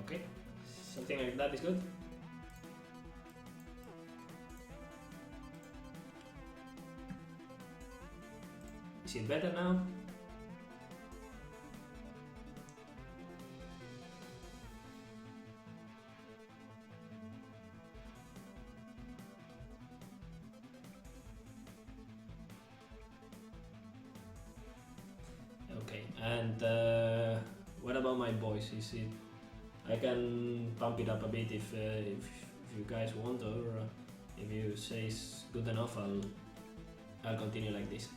Okay, something like that is good. Is it better now? Okay, and what about my voice? Is it? I can pump it up a bit if you guys want, or if you say it's good enough, I'll continue like this.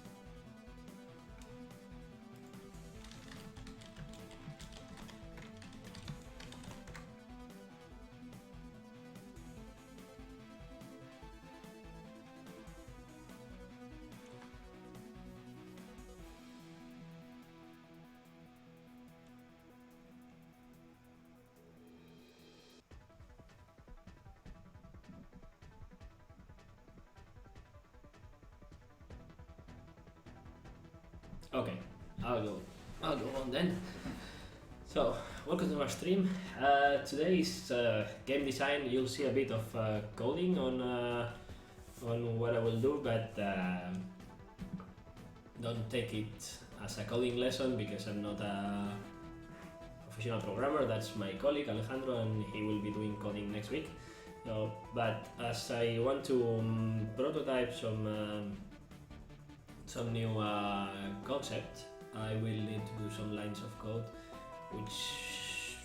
Okay, I'll go on then. So, welcome to our stream. Today's game design. You'll see a bit of coding on what I will do, but don't take it as a coding lesson because I'm not a professional programmer. That's my colleague Alejandro, and he will be doing coding next week. So, but as I want to prototype some new concept, I will need to do some lines of code, which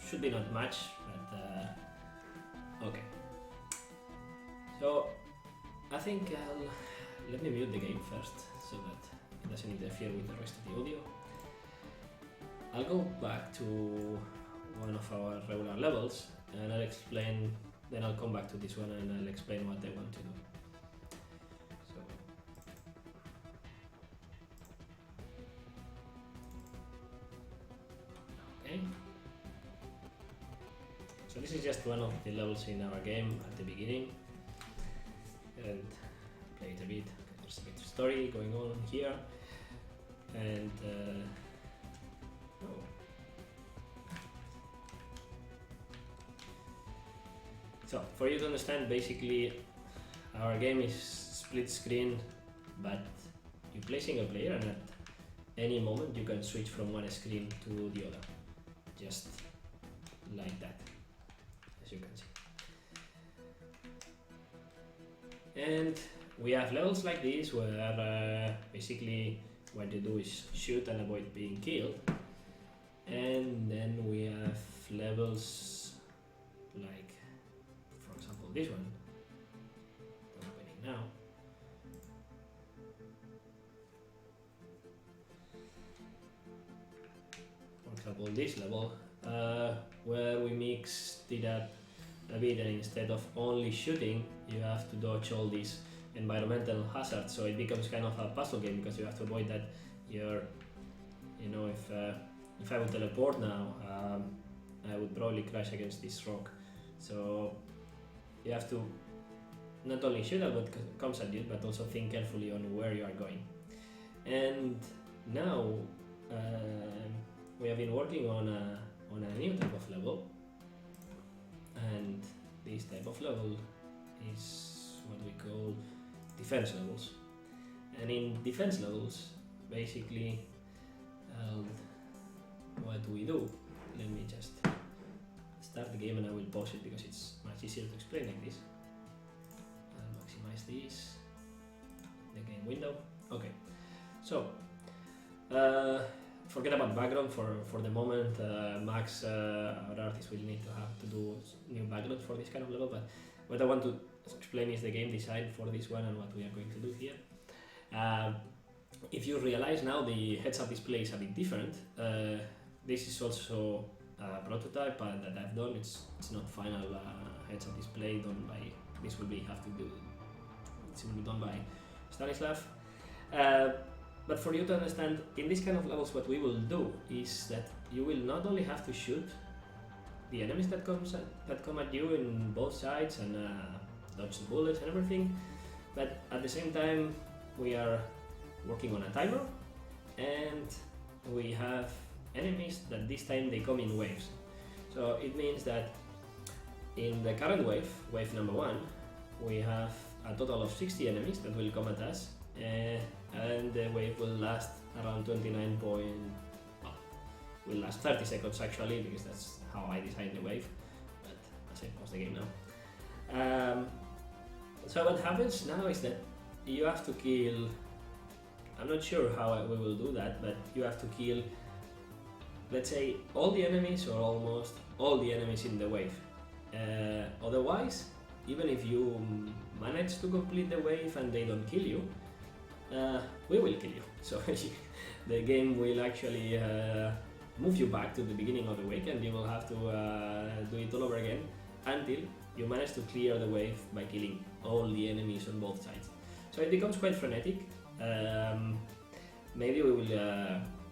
should be not much, but okay. So I think let me mute the game first so that it doesn't interfere with the rest of the audio. I'll go back to one of our regular levels and I'll explain, then I'll come back to this one and I'll explain what I want to do. So this is just one of the levels in our game at the beginning, and play it a bit. There's a bit of story going on here, and so for you to understand, basically our game is split screen, but you play single player, and at any moment you can switch from one screen to the other, just like that, as you can see. And we have levels like this where basically what you do is shoot and avoid being killed, and then we have levels like, for example, this one. I'm opening now. For example, this level where we mixed it up a bit, and instead of only shooting you have to dodge all these environmental hazards, so it becomes kind of a puzzle game because you have to avoid that you're, you know, if I would teleport now, I would probably crash against this rock, so you have to not only shoot at what comes at you, but also think carefully on where you are going. And now we have been working on a new type of level, and this type of level is what we call defense levels. And in defense levels, basically, what do we do? Let me just start the game and I will pause it because it's much easier to explain like this. I'll maximize this, the game window. Okay, so forget about background for the moment. Max, our artist, will need to do new background for this kind of level, but what I want to explain is the game design for this one and what we are going to do here. If you realize now, the heads-up display is a bit different. This is also a prototype that I've done. It's not final heads-up display done by, this will be done by Stanislav. But for you to understand, in this kind of levels, what we will do is that you will not only have to shoot the enemies that come at you in both sides and dodge the bullets and everything, but at the same time we are working on a timer, and we have enemies that this time they come in waves. So it means that in the current wave, wave number 1, we have a total of 60 enemies that will come at us, and the wave will last around 29 point... Well, will last 30 seconds actually, because that's how I designed the wave, but that's it, was the game now. So what happens now is that you have to kill... I'm not sure how we will do that, but you have to kill, let's say, all the enemies or almost all the enemies in the wave. Otherwise, even if you manage to complete the wave and they don't kill you, we will kill you. So the game will actually move you back to the beginning of the wave, and you will have to do it all over again until you manage to clear the wave by killing all the enemies on both sides. So it becomes quite frenetic. Maybe we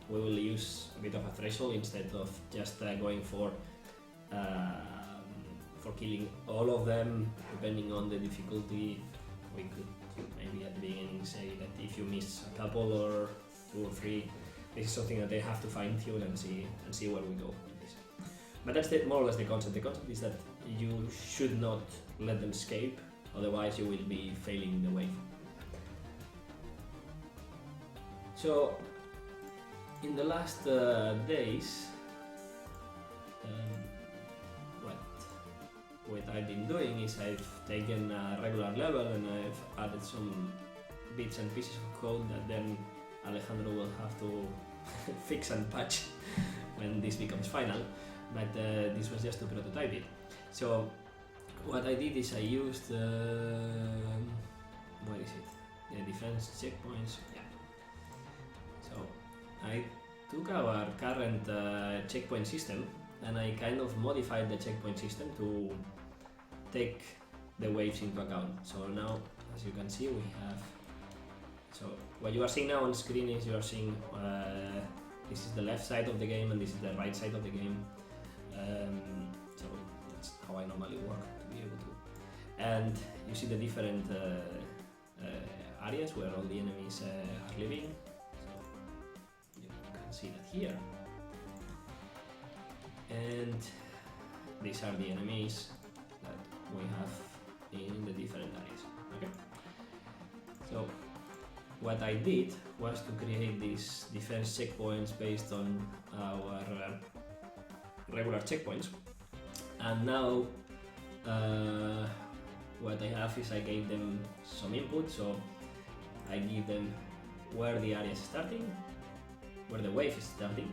will use a bit of a threshold instead of just going for killing all of them, depending on the difficulty. We could maybe at the beginning say that if you miss a couple or 2 or 3, this is something that they have to fine tune and see where we go with this. But that's more or less the concept. The concept is that you should not let them escape, otherwise you will be failing the wave. So in the last days, what I've been doing is I've taken a regular level and I've added some bits and pieces of code that then Alejandro will have to fix and patch when this becomes final, but this was just to prototype it. So what I did is I used, what is it? The defense checkpoints. Yeah. So I took our current checkpoint system and I kind of modified the checkpoint system to take the waves into account. So now, as you can see, we have... So what you are seeing now on screen is you are seeing this is the left side of the game and this is the right side of the game. So that's how I normally work, to be able to. And you see the different areas where all the enemies are living. So you can see that here. And these are the enemies that we have in the different areas. Okay. So what I did was to create these defense checkpoints based on our regular checkpoints, and now what I have is I gave them some input. So I give them where the area is starting, where the wave is starting,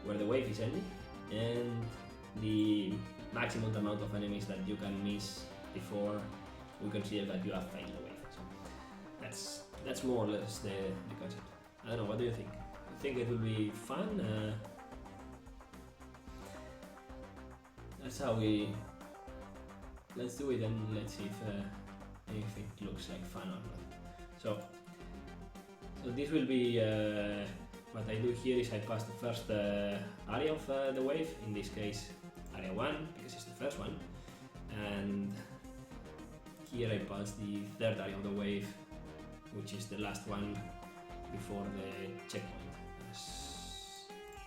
where the wave is ending, and the maximum amount of enemies that you can miss before we consider that you have failed the wave. So that's more or less the concept. I don't know, what do you think? I think it will be fun. That's how let's do it and let's see if it looks like fun or not. So this will be what I do here is I pass the first area of the wave, in this case area 1 because it's the first one, and here I pass the third area of the wave, which is the last one before the checkpoint. As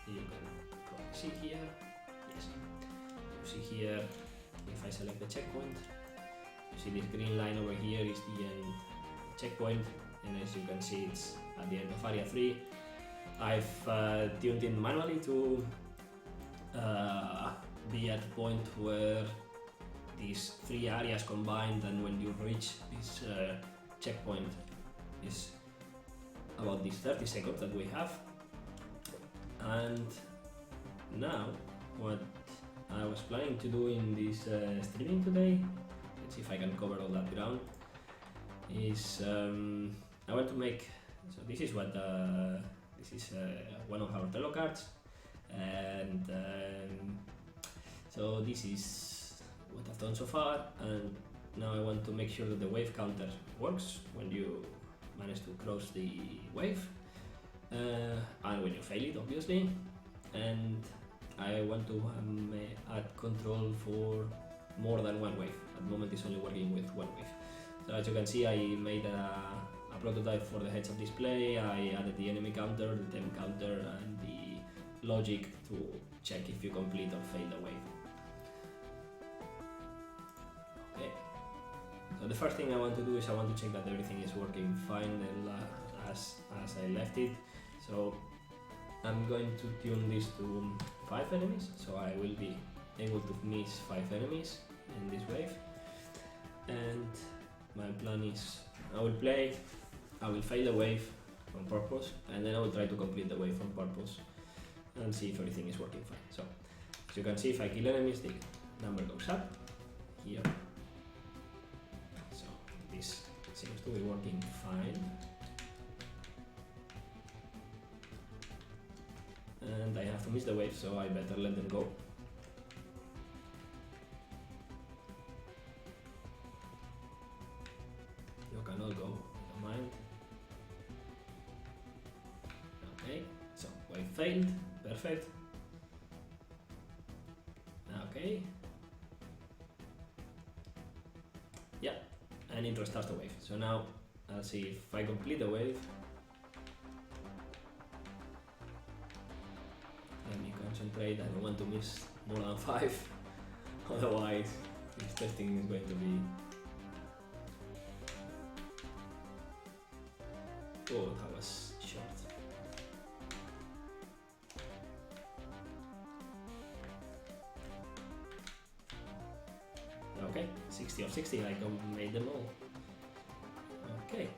you can probably see here, yes. You see here, if I select the checkpoint, you see this green line over here is the end checkpoint, and as you can see it's at the end of area 3. I've tuned in manually to be at the point where these 3 areas combined, and when you reach this checkpoint is about these 30 seconds that we have. And now what I was planning to do in this streaming today, let's see if I can cover all that ground, is I want to make, so this is what this is one of our Trello cards, and so this is what I've done so far, and now I want to make sure that the wave counter works when you manage to cross the wave, and when you fail it obviously, and I want to add control for more than one wave. At the moment it's only working with one wave. So as you can see, I made a prototype for the heads-up display. I added the enemy counter, the temp counter, and the logic to check if you complete or fail the wave. the first thing I want to do is I want to check that everything is working fine and as I left it. So I'm going to tune this to 5 enemies, so I will be able to miss 5 enemies in this wave. And my plan is I will fail the wave on purpose, and then I will try to complete the wave on purpose and see if everything is working fine. So as you can see, if I kill enemies, the number goes up here. So this seems to be working fine. And I have to miss the wave, so I better let them go. You cannot go, don't mind. Okay, so wave failed, perfect. Okay. Yeah, I need to restart the wave. So now I'll see if I complete the wave. Let me concentrate, I don't want to miss more than 5, otherwise this testing is going to be... Oh, that was short. Okay, 60 of 60, I made them all. Okay,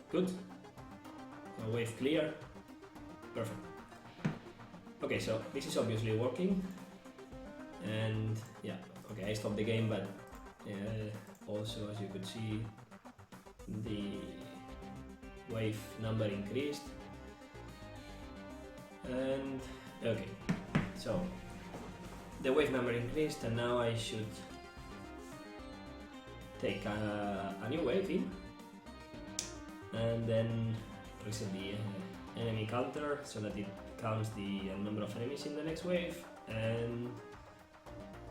good. Wave clear, perfect. Okay, so this is obviously working, and yeah, okay, I stopped the game, but also as you could see, the wave number increased, and okay, so the wave number increased, and now I should take a new wave in, and then reset the enemy counter so that it counts the number of enemies in the next wave, and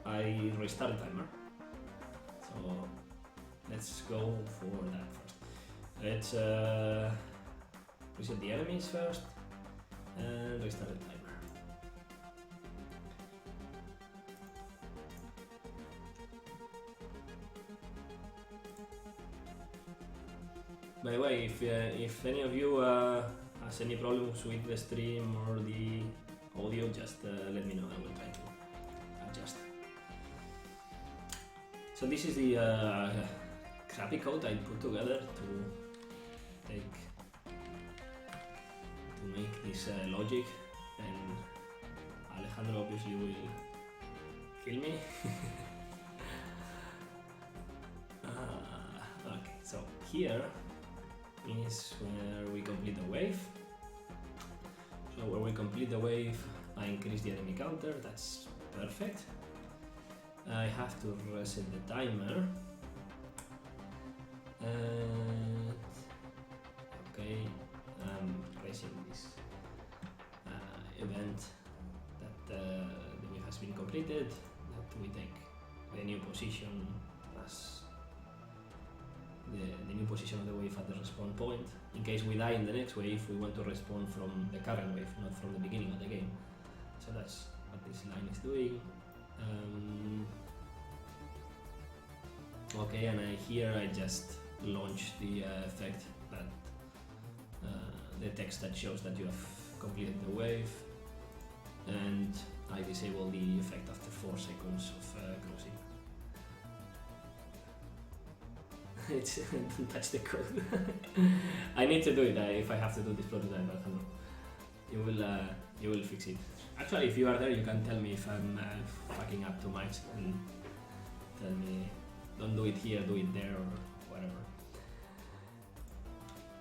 I restart the timer. So let's go for that first. Let's reset the enemies first and restart the timer. By the way, if any of you has any problems with the stream or the audio, just let me know. I will try to adjust. So this is the crappy code I put together to make this logic, and Alejandro obviously will kill me. Okay, so here is where we complete the wave. So where we complete the wave, I increase the enemy counter, that's perfect. I have to reset the timer. And okay, I'm pressing this event that the wave has been completed, that we take the new position as the new position of the wave at the respawn point. In case we die in the next wave, we want to respawn from the current wave, not from the beginning of the game. So that's what this line is doing. Okay, and here I just launch the effect that the text that shows that you have completed the wave, and I disable the effect after 4 seconds of closing. It's don't touch the code. I need to do it if I have to do this prototype, Alejandro. You will fix it. Actually, if you are there, you can tell me if I'm fucking up too much, and tell me don't do it here, do it there, or whatever.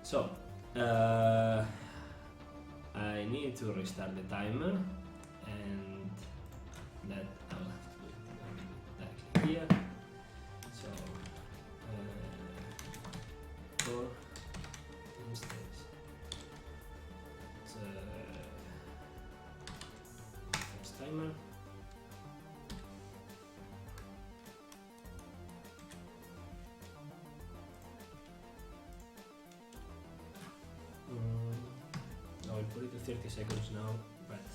So I need to restart the timer, and that I'll have to do directly here. So for instance, first timer. I will put it to 30 seconds now, but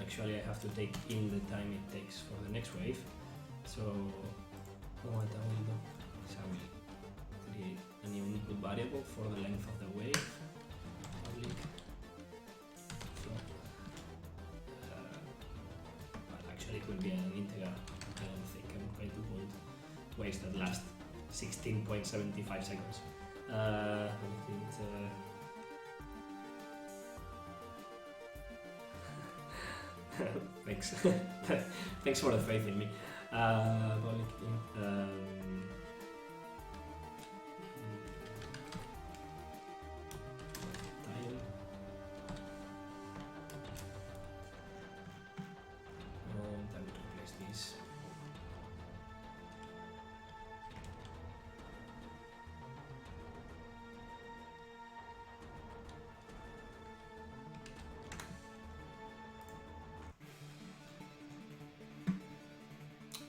actually I have to take in the time it takes for the next wave. So what I will do is I will input variable for the length of the wave. Public float. But actually it will be an integer. I don't think I'm going to put waves that last 16.75 seconds. Thanks. Thanks for the faith in me. Public time. And I will replace this.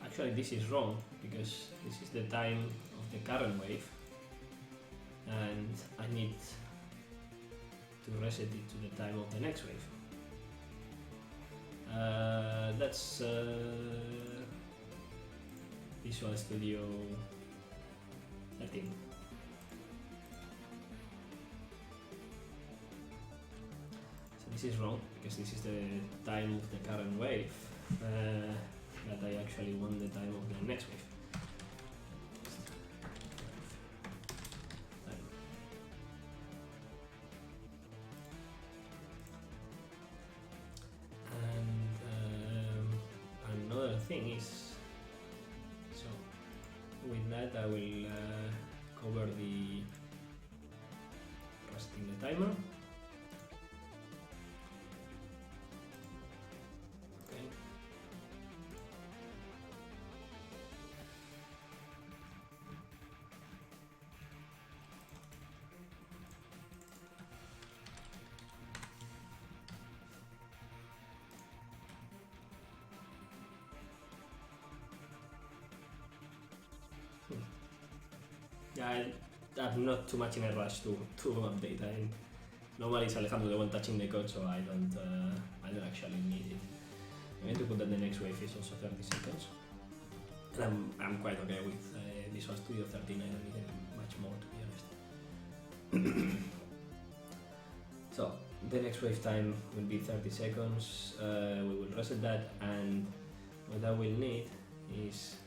Actually, this is wrong because this is the time of the current wave, and I need to reset it to the time of the next wave. That's Visual Studio 13. So this is wrong because this is the time of the current wave. That I actually want the time of the next wave. And another thing is, so with that I will cover the resetting the timer. Yeah, I'm not too much in a rush to update. Normally it's Alejandro the one touching the code, so I don't actually need it. I'm going to put that the next wave is also 30 seconds. And I'm quite okay with Visual Studio 13, I don't need much more to be honest. So, the next wave time will be 30 seconds, we will reset that, and what I will need is,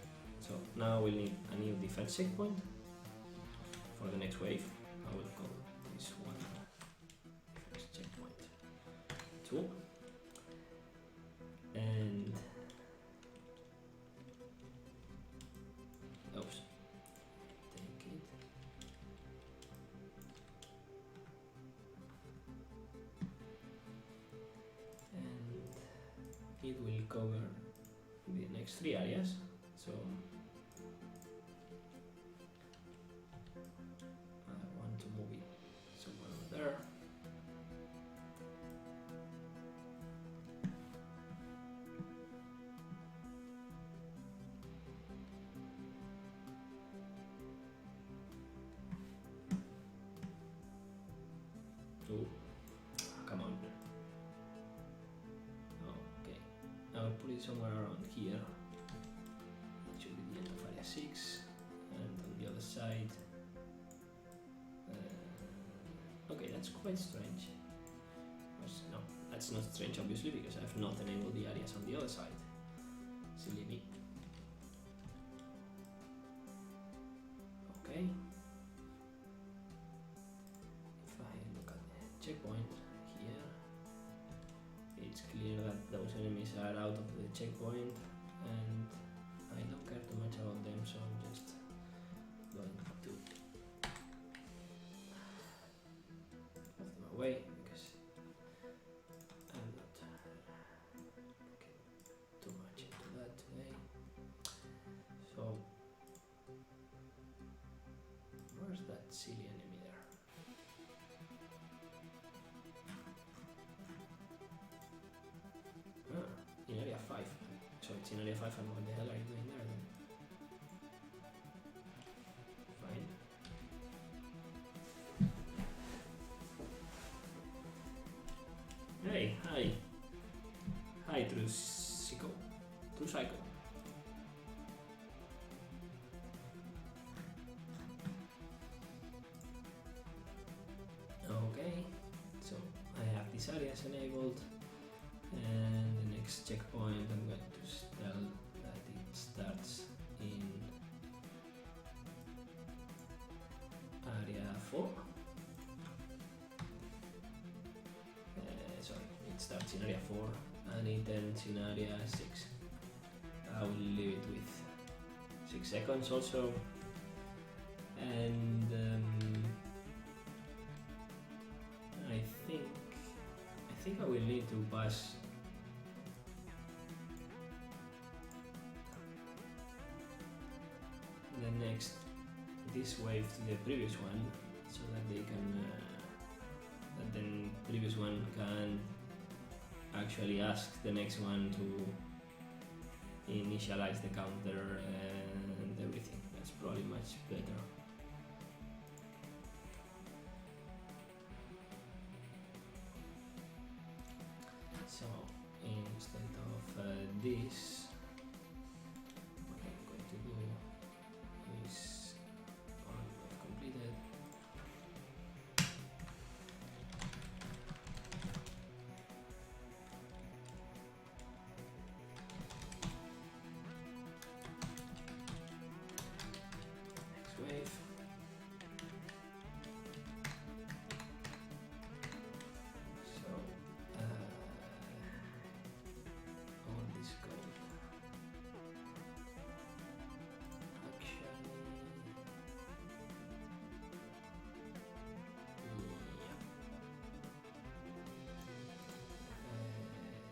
so now we'll need a new defense checkpoint for the next wave. I will call this one defense checkpoint 2, and oops, take it, and it will cover the next 3 areas. So I want to move it somewhere over there. Oh, come on. Okay, I'll put it somewhere around here. It should be the end of area 6, and on the other side. Okay, that's quite strange. No, that's not strange obviously because I've not enabled the areas on the other side. Silly me. Okay. If I look at the checkpoint here, it's clear that those enemies are out of the checkpoint, and I don't care too much about them, so I'm just going to move them away because I'm not looking too much into that today. So where's that silly enemy there? In area 5. So it's in area 5, and what the hell are you doing there then? Fine. Hey, hi. Hi, Trusico. Trusico. areas enabled, and the next checkpoint I'm going to tell that it starts in area 4. Sorry, it starts in area 4 and it ends in area 6. I will leave it with 6 seconds also, and I think I will need to pass this wave to the previous one, so that they can that the previous one can actually ask the next one to initialize the counter and everything. That's probably much better. So instead of this, what I'm going to do is completed. Next wave. So all this code actually,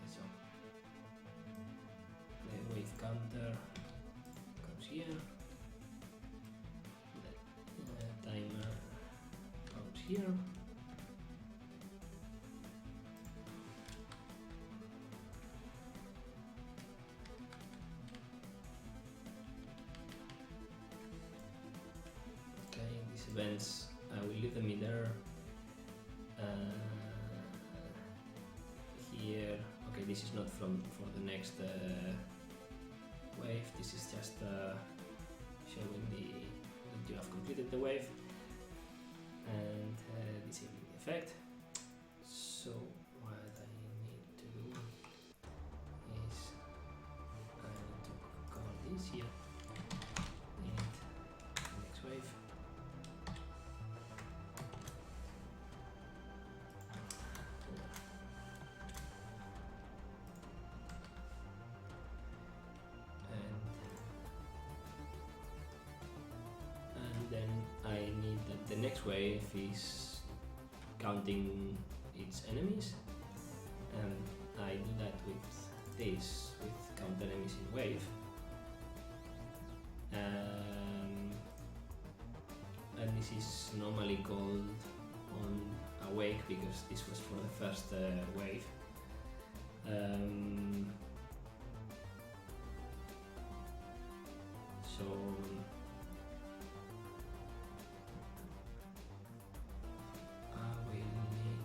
so the wave counter comes here, the timer comes here, okay. These events, I will leave them in there. Here, okay, this is not for the next wave. This is just showing that you have completed the wave and disabling the effect. So what I need to do is I need to call this here. Init next wave. And then I need that the next wave is counting its enemies, and I do that with this, with count enemies in wave. And this is normally called on awake because this was for the first wave. So I will need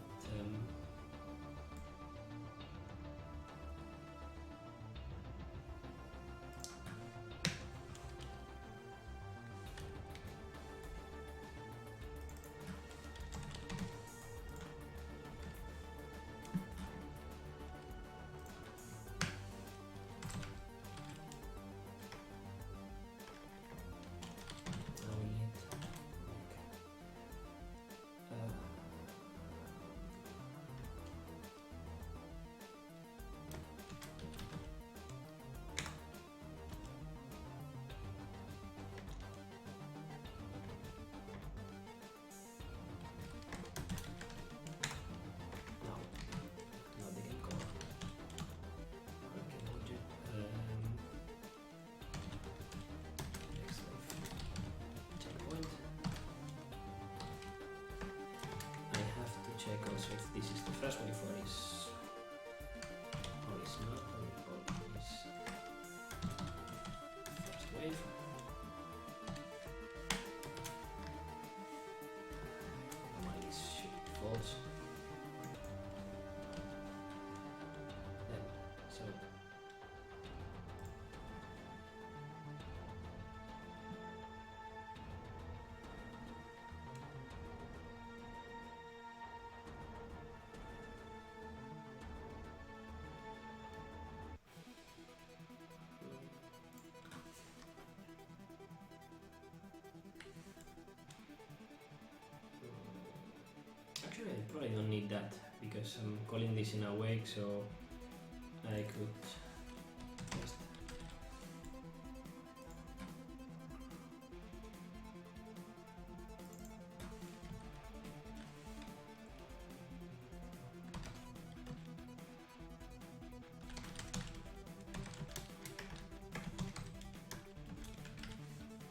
Actually, I probably don't need that because I'm calling this in awake, so I could just.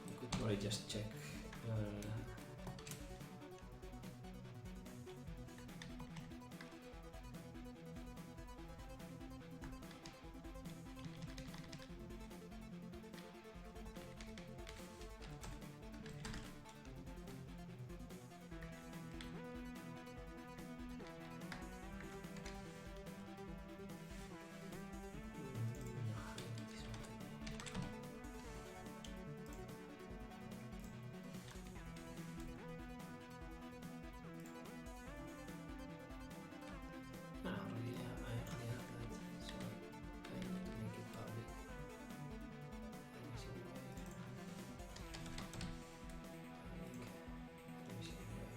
I could probably just check. I already have that, so I need to make it public. Let me see the wave. Let me see the wave.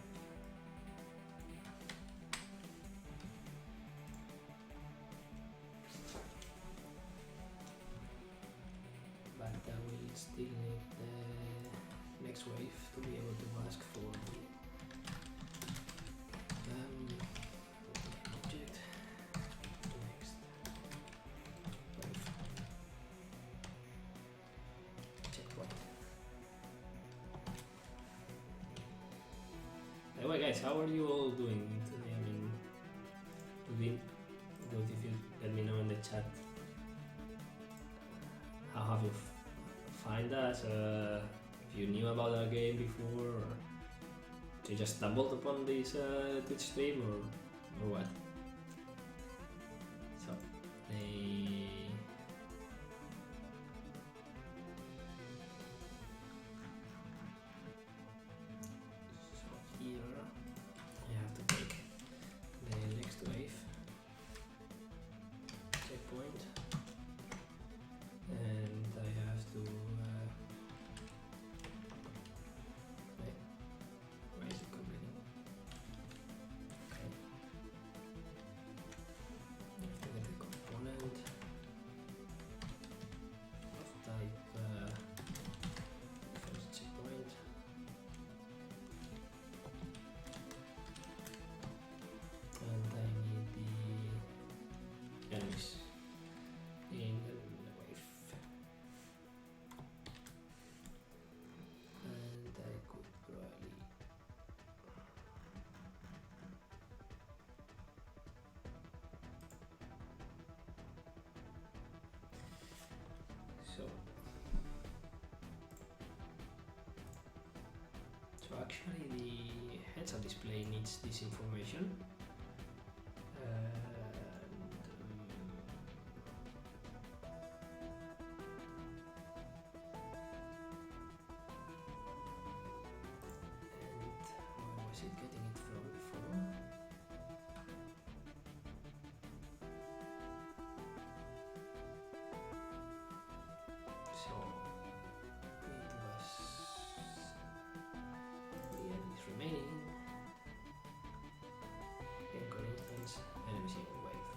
But I will still need the next wave to be able to ask for the object. Next wave. Checkpoint. Anyway, guys, how are you all doing today? I mean, it would be good if you let me know in the chat. How have you find us? If you knew about our game before, or you just stumbled upon this Twitch stream, or what? So, here I have to take the next wave checkpoint, and I have to wait, where is it completing? Okay, I have to get the component of type first checkpoint, and I need the enemies in the wave, and I could probably so actually the heads-up display needs this information, and where was it getting it from before? So it was the enemies remaining, anchor instance, enemies in wave.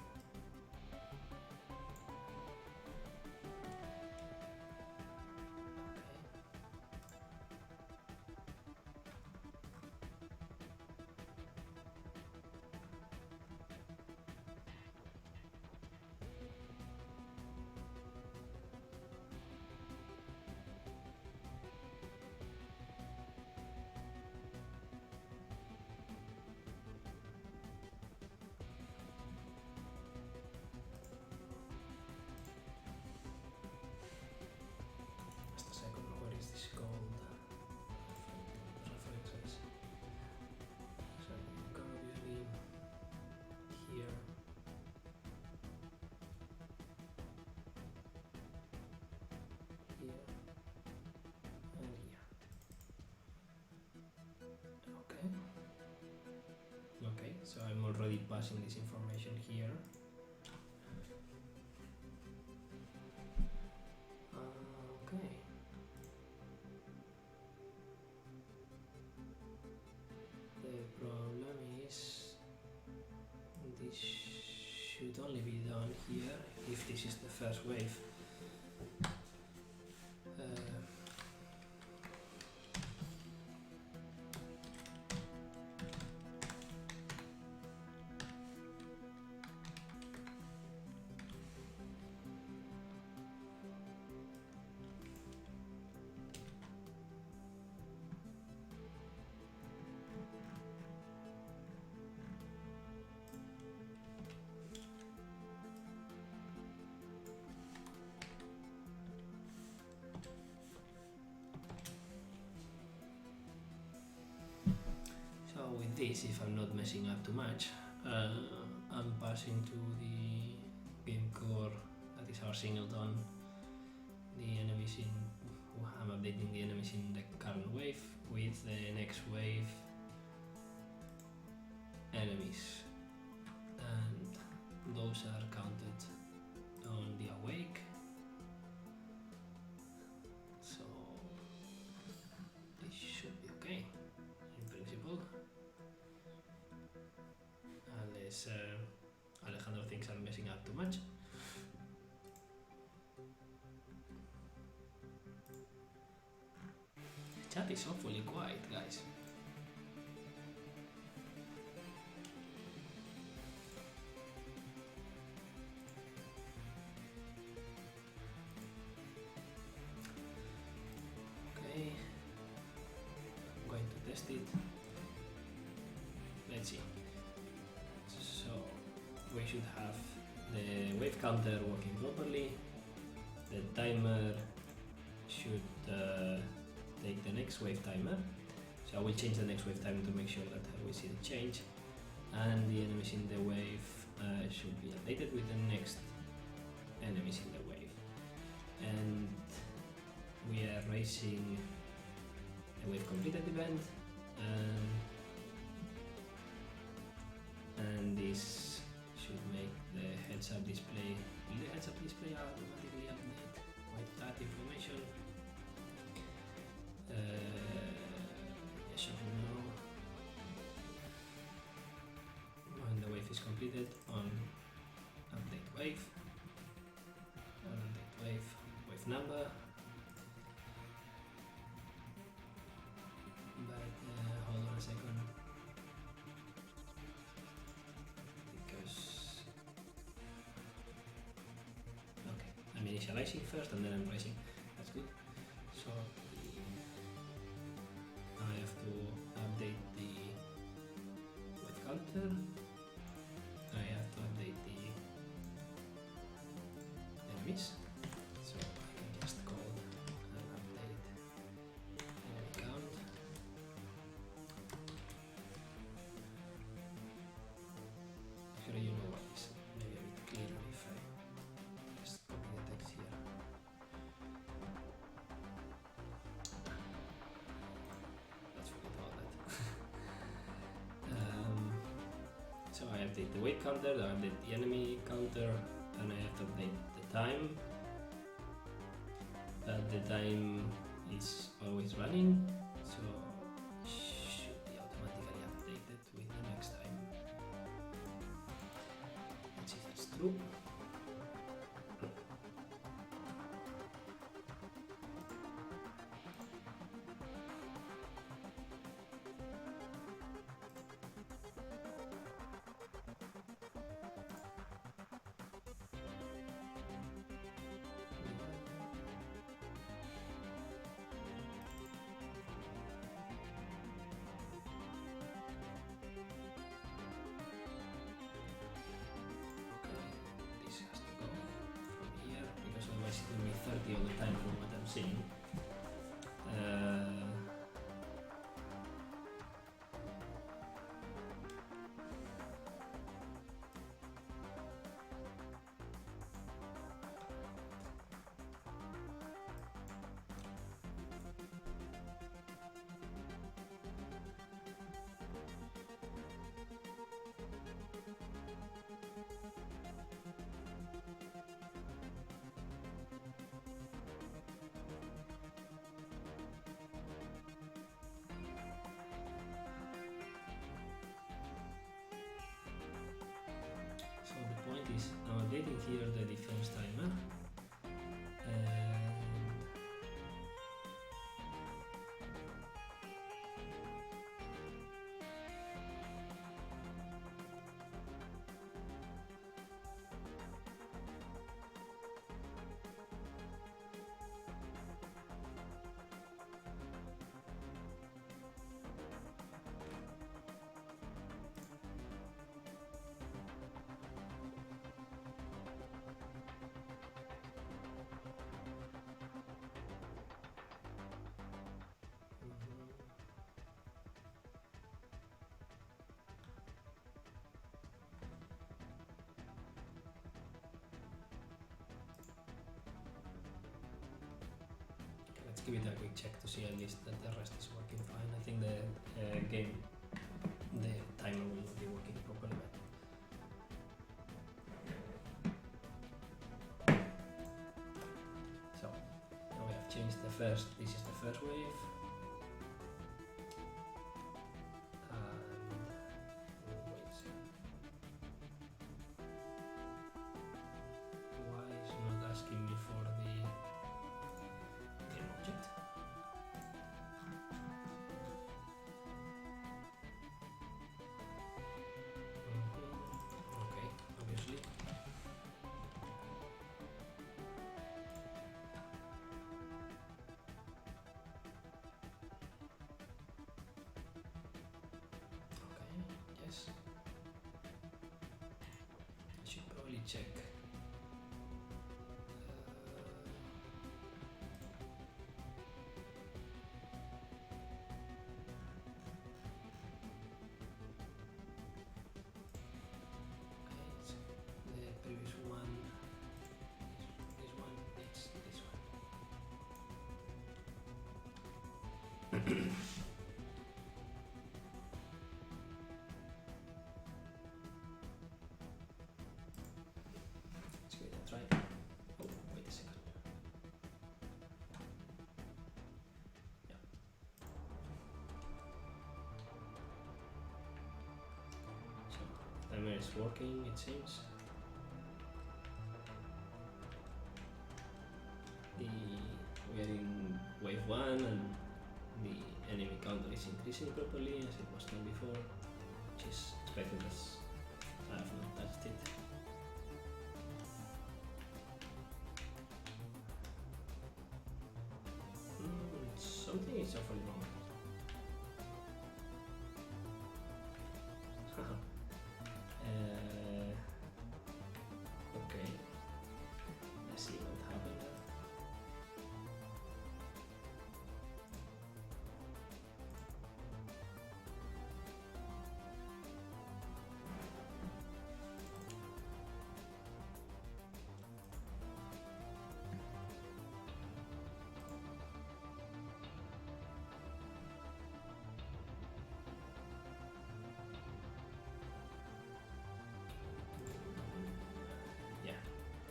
Just a second, what is this called? References. So you can obviously here. Here and here. Okay. Okay, so I'm already passing this information here. Okay. The problem is here if this is the first wave. So with this, if I'm not messing up too much, I'm passing to the game core, that is our singleton, the enemies in, I'm updating the enemies in the current wave with the next wave enemies, and those are counted on the awake. So this should be okay in principle, unless Alejandro thinks I'm messing up too much. The chat is awfully quiet, guys. Okay, I'm going to test it. Let's see. So we should have the wave counter working properly. The timer should take the next wave timer. So I will change the next wave timer to make sure that we see the change. And the enemies in the wave should be updated with the next enemies in the wave. And we are racing a wave completed event. And this should make the heads up display. Will the heads up display automatically update with that information? Yes or no? When the wave is completed, on update wave, wave number. But hold on a second. I'm initializing first and then I'm racing. That's good. So I have to update the wave counter. I have to update the enemies. So I can just call and update enemy count. Here you know what is maybe a bit clearer if I just copy the text here. Let's forget all that. So I update the wave counter, I update the enemy counter, and I have to update the time. The time is always running, so it should be automatically updated with the next time. Let's see if that's true. It will be 30 all the time from what I'm seeing. updating here the defense timer. Let's give it a quick check to see at least that the rest is working fine. I think the timer will not be working properly. So now we have changed the first. This is the first wave. Wait a second. Why is it not asking me for the object? Okay, obviously. Okay, yes. I should probably check. The previous one, this one, it's this one. Let's give it a try. Oh, wait a second. Yeah. So, timer is working, it seems. We are in wave 1 and the enemy counter is increasing properly as it was done before, which is expected as I have not touched it. Something is awfully wrong. Okay, let's see what happened there.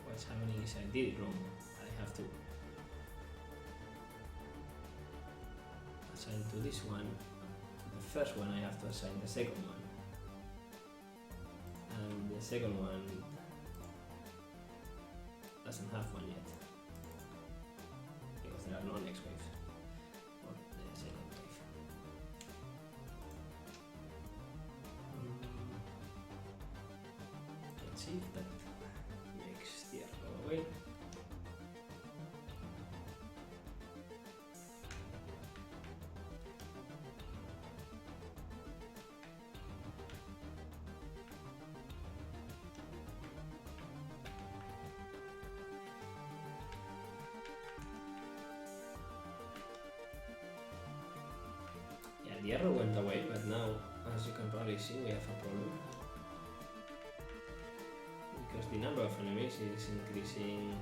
What's happening is I did it wrong. I have to assign to this one. The first one I have to assign the second one. And the second one doesn't have one yet. Because there are no next waves. Or the second wave. Let's see if that makes the error go away. Yeah, the error went away, but now, as you can probably see, we have a problem. Because the number of enemies is increasing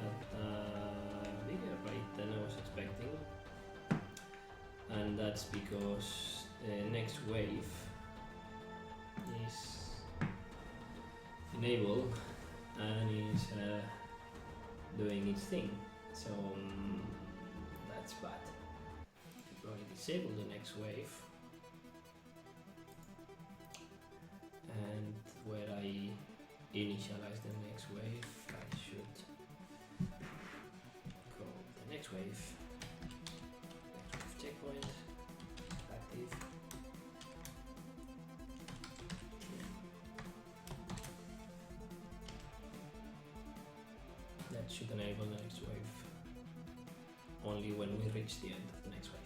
at a bigger rate than I was expecting. And that's because the next wave is enabled and is doing its thing. So that's bad. If I disable the next wave, and where I initialize the next wave, I should call the next wave checkpoint active. That should enable the next wave only when we reach the end of the next wave.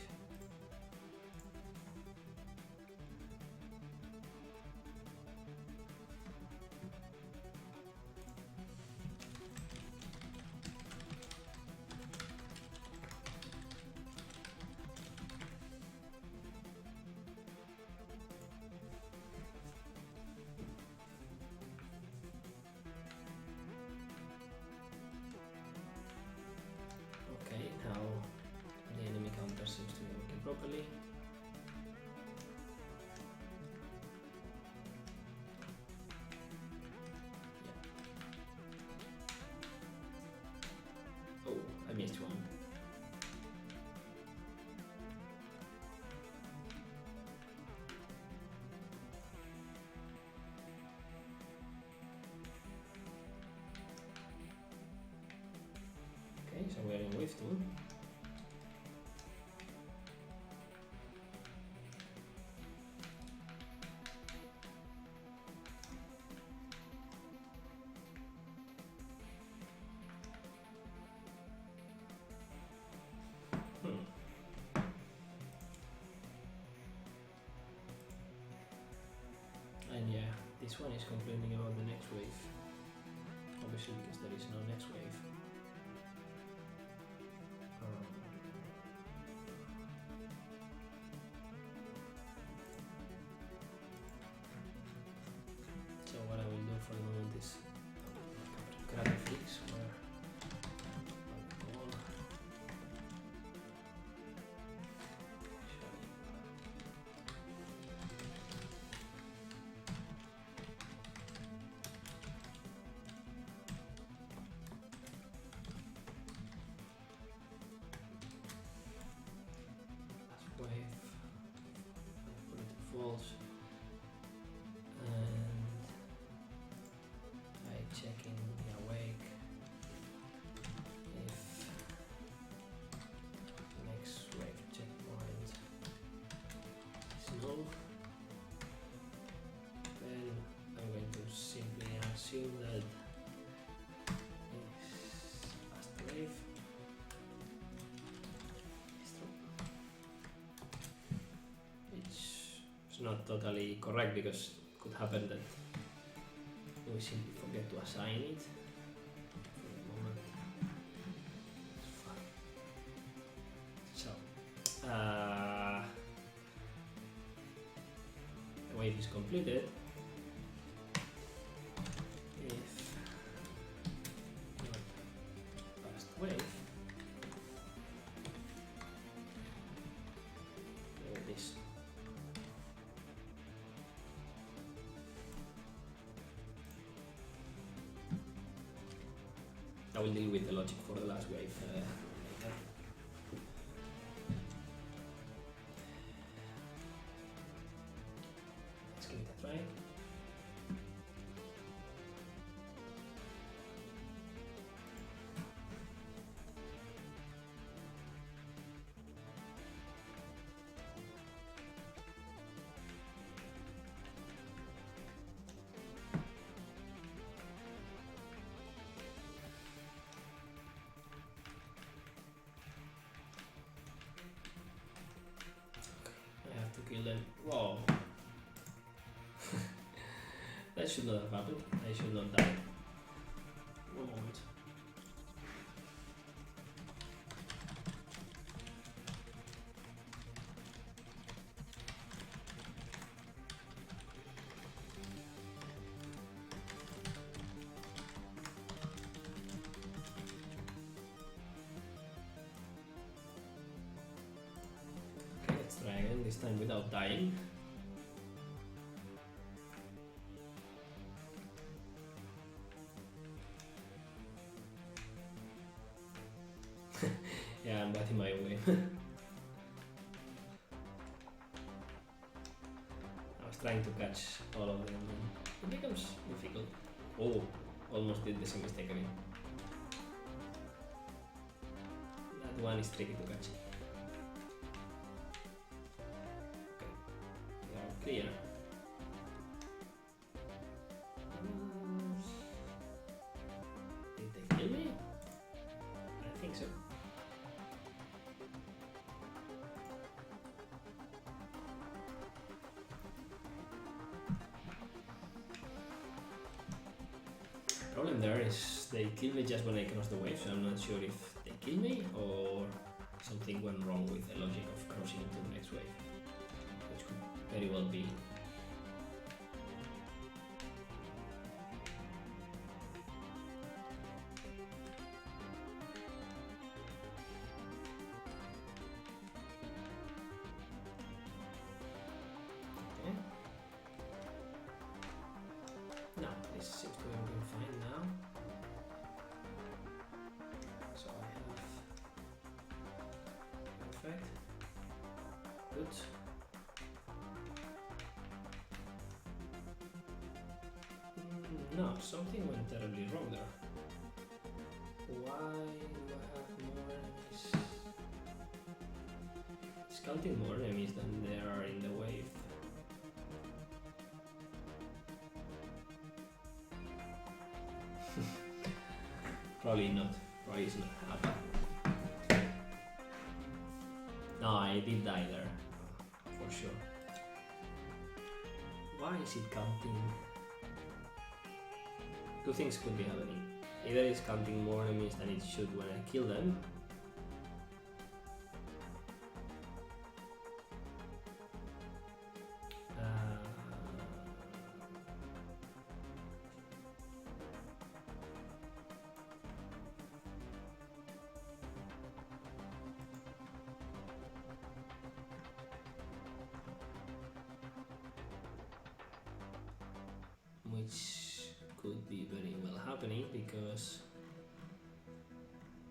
Okay, now the enemy counter seems to be working properly. Yeah. Oh, I missed one. Okay, so we are in wave 2. And yeah, this one is complaining about the next wave. Obviously because there is no next wave. So what I will do for the moment is grab a fix where wave, I put it to false, and I check in the awake if next wave checkpoint is null. Then I'm going to simply assume that this last wave is true. It's not totally correct because it could happen that we simply forget to assign it. For the moment, it's fine. So, the wave is completed. If not last wave, there it is. I will deal with the logic for the last wave later. Let's give it a try. I have to kill them. Whoa. That should not have happened. I should not die. One moment. Okay, let's try again, this time without dying. Yeah, I'm batting my way. I was trying to catch all of them. It becomes difficult. Oh, almost did the same mistake again. That one is tricky to catch. Okay, we are clear. Did they kill me? I think so. Problem there is they kill me just when I cross the wave, so I'm not sure if they kill me or something went wrong with the logic of crossing into the next wave, which could very well be. Okay. No, this seems to be working fine now. So I have perfect. Good. No, something went terribly wrong there. Why do I have more enemies? It's counting more enemies than there are in the wave. Probably not. Probably it's not happening. No, I did die there. For sure. Why is it counting? Two things could be happening. Either it's counting more enemies than it should when I kill them. Which could be very well happening because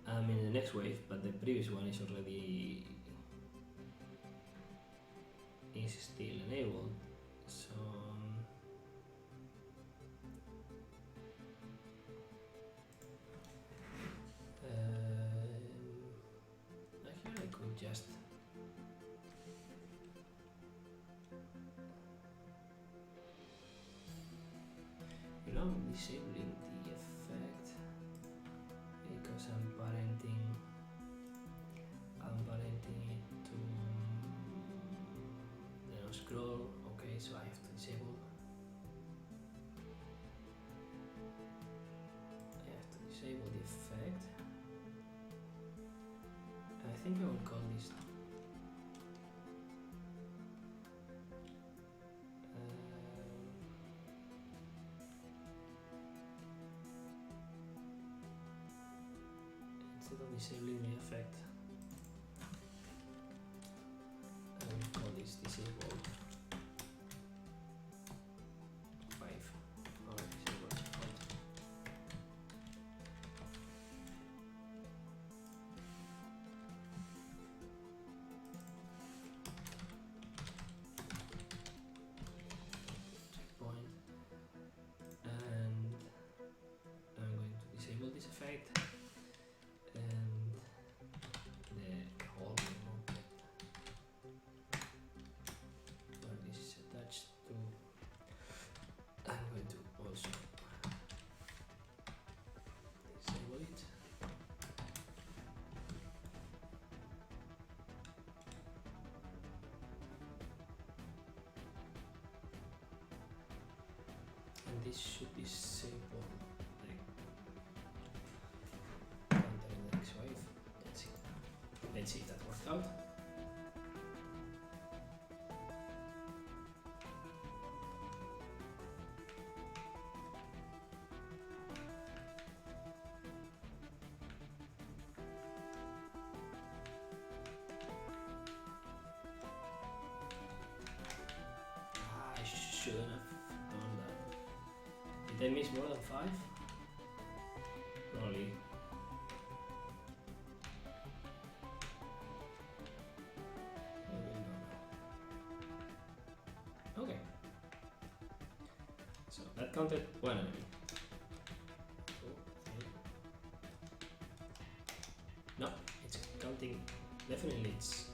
I'm in the next wave, but the previous one is already still enabled. So actually I could just disabling the effect because I'm parenting it to the no scroll. Okay, so I have to disable. The effect. I think I will call this instead of disabling the effect, I will call this disable 5 or disable alt. Checkpoint, and I'm going to disable this effect. And this should be simple, like entering the next wave. Let's see if that worked out. I shouldn't have done that. Did I miss more than 5? Probably. Okay. So that counted one enemy. definitely it's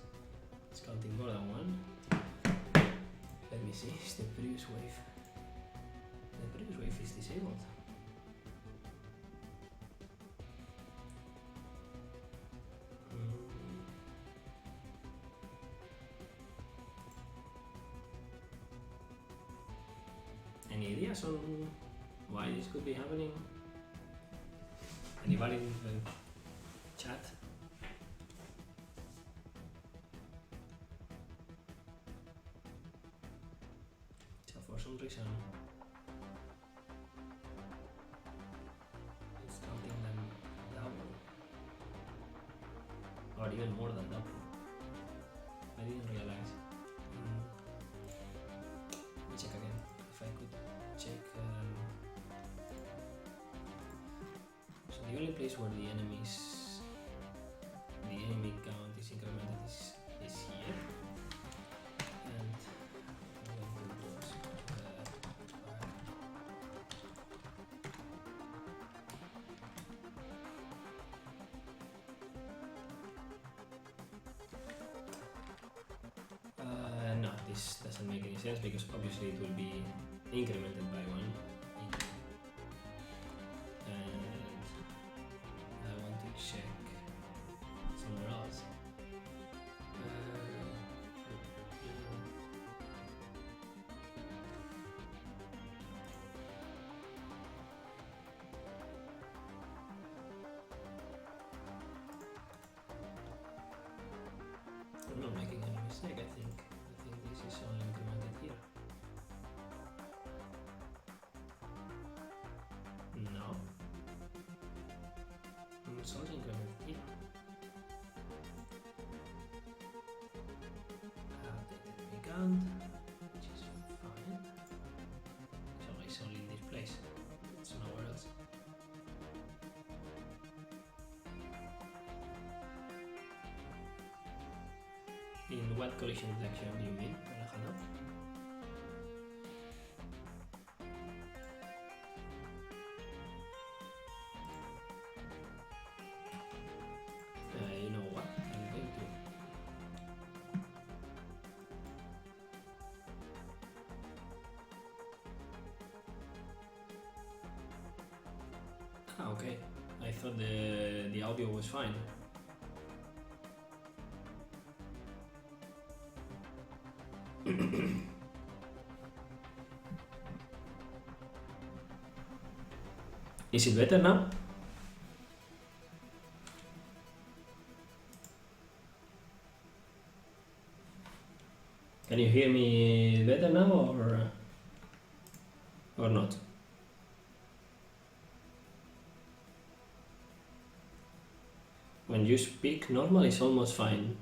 counting more than one. Let me see, it's the previous wave. The previous wave is disabled. Any ideas on why this could be happening? Anybody in the chat? So for some reason it's counting them double, or even more than double. I didn't realize. Let me check again if I could check. So the only place where the enemy count is incremented is here, and I'm going to close no, this doesn't make any sense because obviously it will be incremented by 1. And I want to check somewhere else. I'm not making any mistake, I think this is only incremented here. No. It's also incremented here. Updated my count, which is fine. So it's only in this place. It's nowhere else. In what collision detection do you mean, Alejandro? You know what? I'm going to. Okay. I thought the audio was fine. Is it better now? Can you hear me better now or not? When you speak normal, it's almost fine.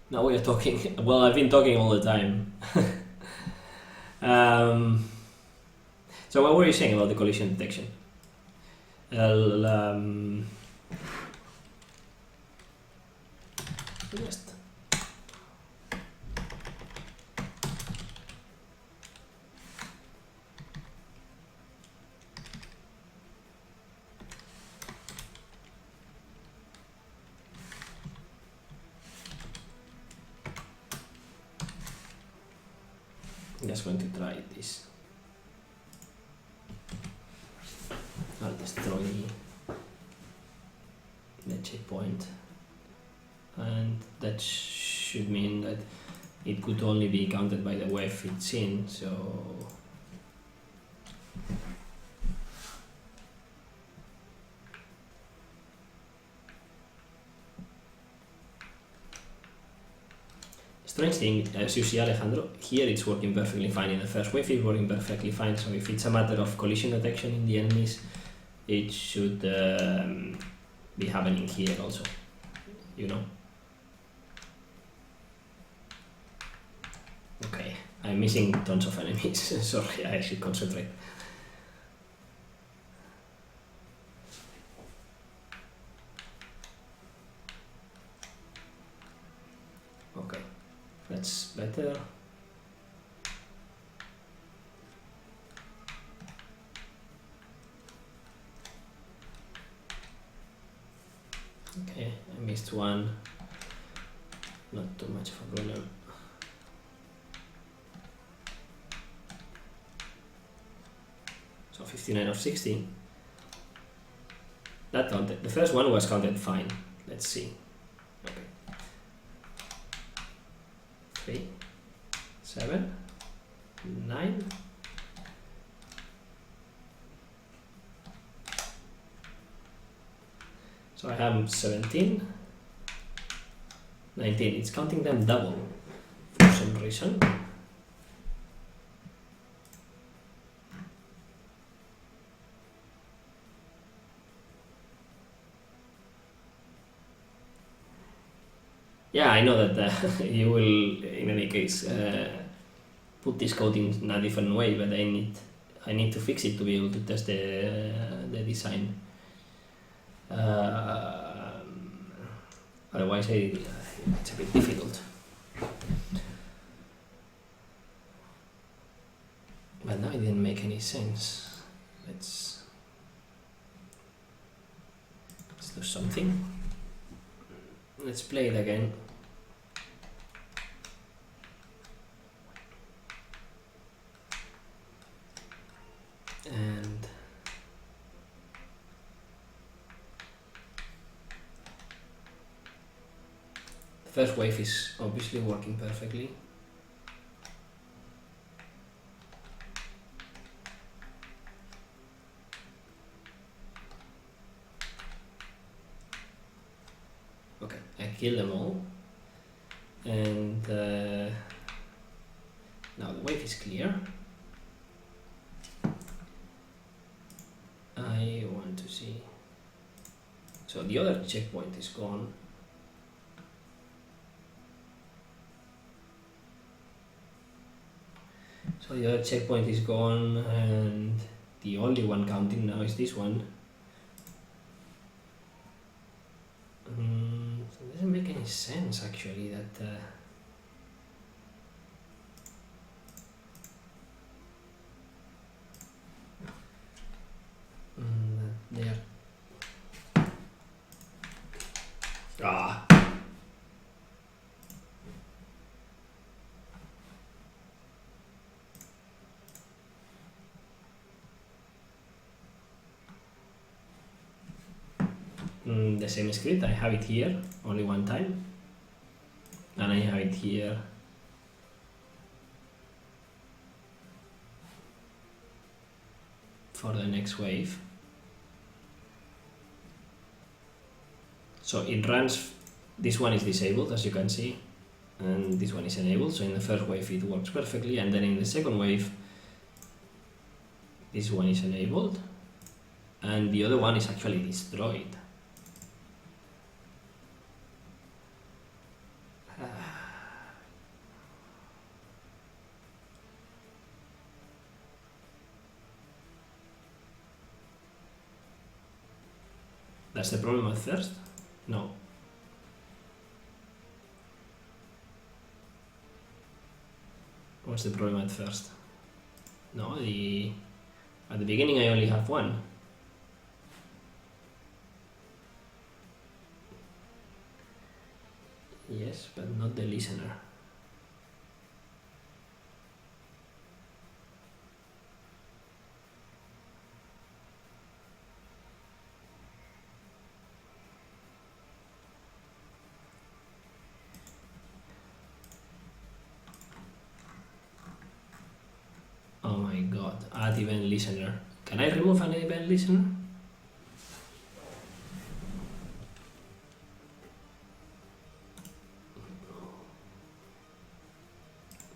Now we are talking. Well, I've been talking all the time. So what were you saying about the collision detection? Just going to try this. I'll destroy the checkpoint, and that should mean that it could only be counted by the wave it's in, so strange thing, as you see, Alejandro, here it's working perfectly fine. In the first wave it's working perfectly fine, so if it's a matter of collision detection in the enemies, it should be happening here also, you know. Okay, I'm missing tons of enemies. Sorry, I should concentrate. Okay, that's better. Okay, I missed one. Not too much of a problem. So 59 of 60. That counted. The first one was counted fine. Let's see. Okay. 3, 7, 9. So I have 17, 19. It's counting them double for some reason. Yeah, I know that you will, in any case, put this code in a different way, but I need to fix it to be able to test the design. Otherwise, it's a bit difficult. But now it didn't make any sense. Let's do something. Let's play it again. And the first wave is obviously working perfectly. Okay, I kill them all. And now the wave is clear. I want to see. So the other checkpoint is gone. So the other checkpoint is gone, and the only one counting now is this one. It doesn't make any sense actually that they are. The same script, I have it here only one time, and I have it here for the next wave. So it runs, this one is disabled as you can see, and this one is enabled. So in the first wave it works perfectly, and then in the second wave this one is enabled and the other one is actually destroyed. That's the problem at first? No. What's the problem at first? No, at the beginning I only have one. Yes, but not the listener. Oh my god, add event listener. Can I remove an event listener?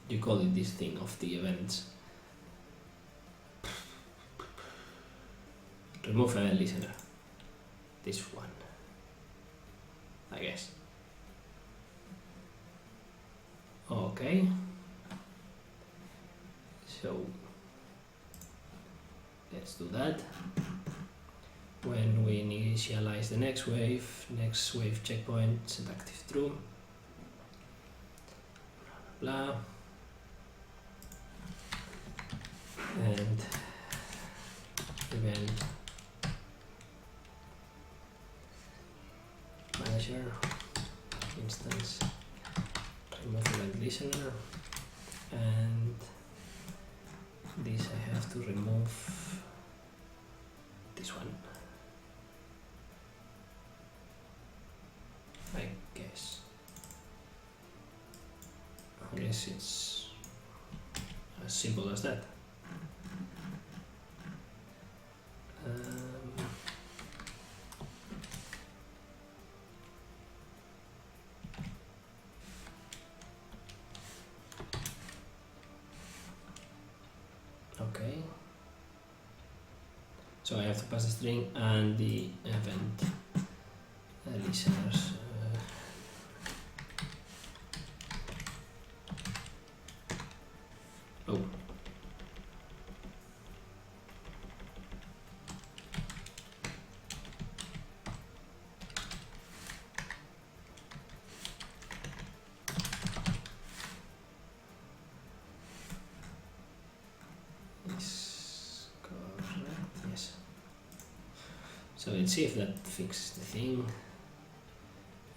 You call it this thing of the events. Remove event listener. This one, I guess. Okay. So let's do that. When we initialize the next wave checkpoint, set active true. Blah. And event measure instance remove event listener, and this I have to remove this one, I guess. I guess it's as simple as that. Okay. So I have to pass the string and the event listeners. Oh. Is correct, yes. So let's see if that fixes the thing.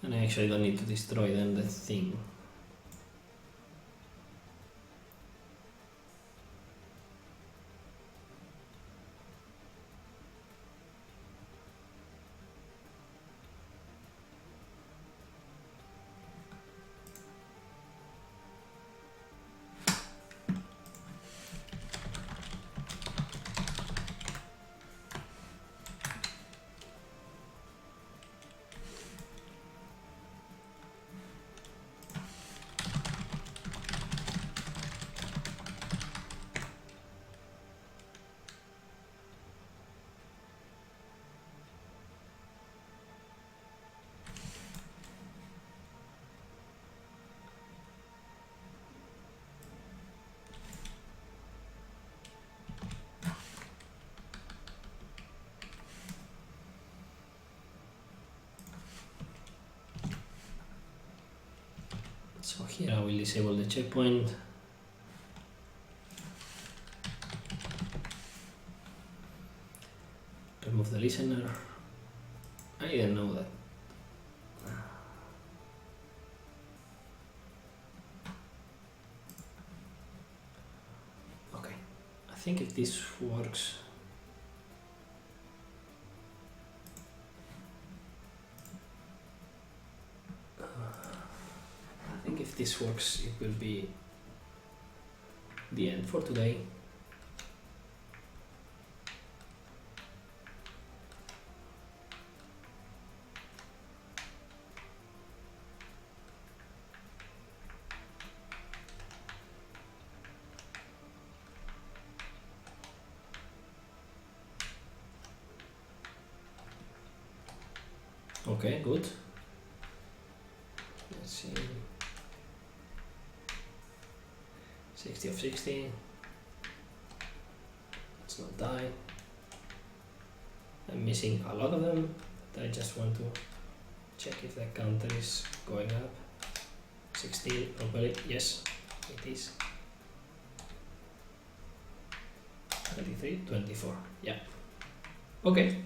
And I actually don't need to destroy then the thing. So here I will disable the checkpoint. Remove the listener. I didn't know that. Okay, I think if this works. If this works, it will be the end for today. Okay, good. Let's see. 60 of 60. Let's not die. I'm missing a lot of them, but I just want to check if the counter is going up. 16, probably, yes, it is. 23, 24, yeah. Okay.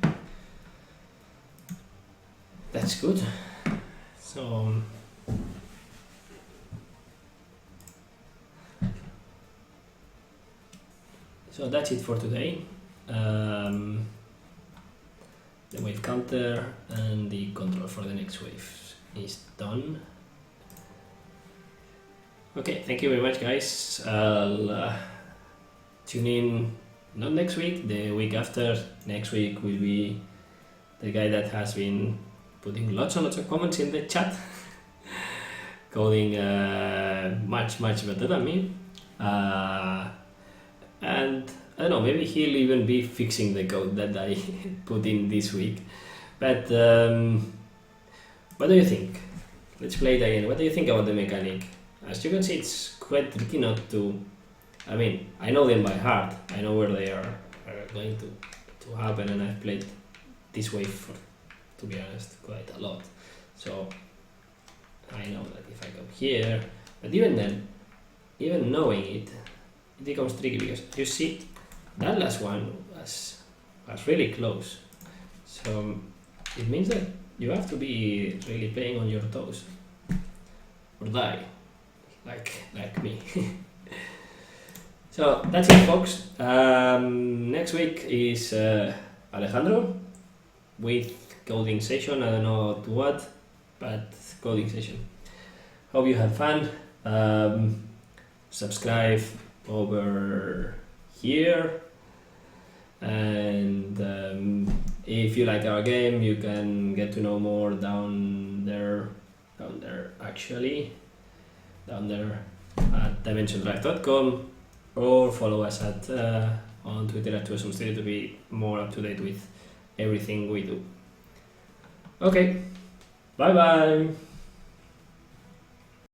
That's good. So that's it for today. The wave counter and the control for the next wave is done. Okay, thank you very much, guys. I'll tune in not next week, the week after. Next week will be the guy that has been putting lots and lots of comments in the chat, coding much better than me. And I don't know, maybe he'll even be fixing the code that I put in this week. But what do you think? Let's play it again. What do you think about the mechanic? As you can see, it's quite tricky not to... I mean, I know them by heart. I know where they are going to happen, and I've played this way for, to be honest, quite a lot. So I know that if I go here, but even then, even knowing it, it becomes tricky because you see that last one was really close. So it means that you have to be really playing on your toes or die, like me. So that's it, folks. Next week is Alejandro with coding session. I don't know to what, but coding session. Hope you had fun. Subscribe over here, and if you like our game, you can get to know more down there at dimensiondrive.com, or follow us at on Twitter at 2SM Studio to be more up to date with everything we do. Okay, bye bye.